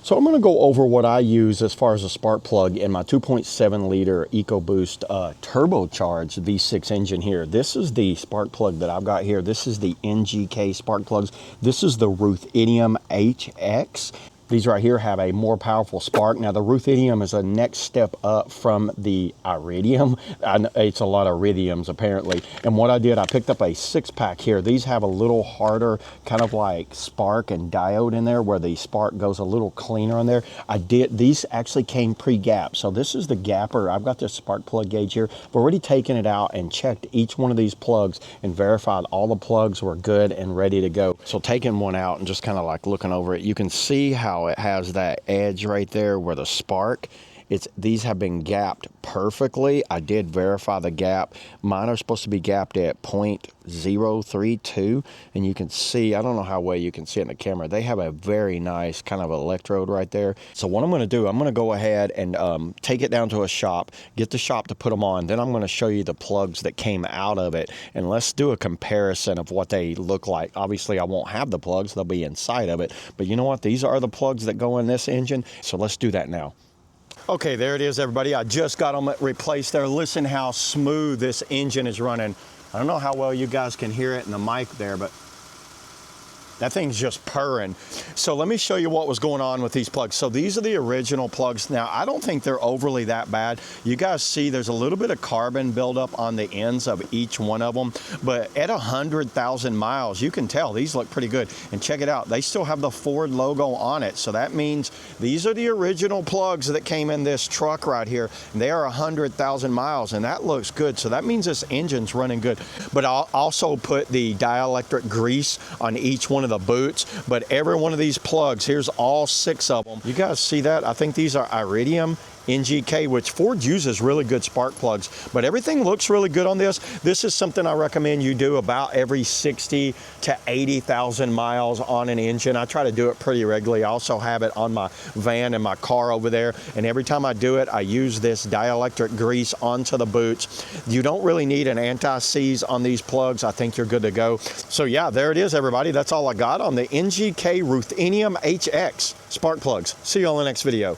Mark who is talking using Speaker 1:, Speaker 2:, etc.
Speaker 1: So I'm going to go over what I use as far as a spark plug in my 2.7 liter EcoBoost turbocharged V6 engine here. This is the spark plug that I've got here. This is the NGK spark plugs. This is the Ruthenium HX. These right here have a more powerful spark. Now the Ruthenium is a next step up from the iridium. It's a lot of iridiums apparently. And what I did, I picked up a 6-pack here. These have a little harder kind of like spark and diode in there where the spark goes a little cleaner on there. These actually came pre-gap. So this is the gapper. I've got this spark plug gauge here. I've already taken it out and checked each one of these plugs and verified all the plugs were good and ready to go. So taking one out and just kind of like looking over it, you can see how it has that edge right there where the spark, these have been gapped perfectly. I did verify the gap. Mine are supposed to be gapped at 0.032, and you can see, I don't know how well you can see it in the camera, they have a very nice kind of electrode right there. So what I'm going to do, I'm going to go ahead and take it down to a shop, get the shop to put them on, then I'm going to show you the plugs that came out of it, and let's do a comparison of what they look like. Obviously I won't have the plugs, they'll be inside of it, but you know what, these are the plugs that go in this engine, so let's do that now. Okay, there it is, everybody. I just got them replaced there. Listen how smooth this engine is running. I don't know how well you guys can hear it in the mic there, but that thing's just purring. So let me show you what was going on with these plugs. So these are the original plugs. Now, I don't think they're overly that bad. You guys see there's a little bit of carbon buildup on the ends of each one of them, but at 100,000 miles, you can tell these look pretty good. And check it out, they still have the Ford logo on it. So that means these are the original plugs that came in this truck right here. And they are 100,000 miles, and that looks good. So that means this engine's running good. But I'll also put the dielectric grease on each one of the boots, but every one of these plugs, here's all 6 of them. You guys see that? I think these are iridium NGK, which Ford uses really good spark plugs, but everything looks really good on this. This is something I recommend you do about every 60 to 80,000 miles on an engine. I try to do it pretty regularly. I also have it on my van and my car over there, and every time I do it, I use this dielectric grease onto the boots. You don't really need an anti-seize on these plugs. I think you're good to go. So yeah, there it is, everybody. That's all I got on the NGK Ruthenium HX spark plugs. See you on the next video.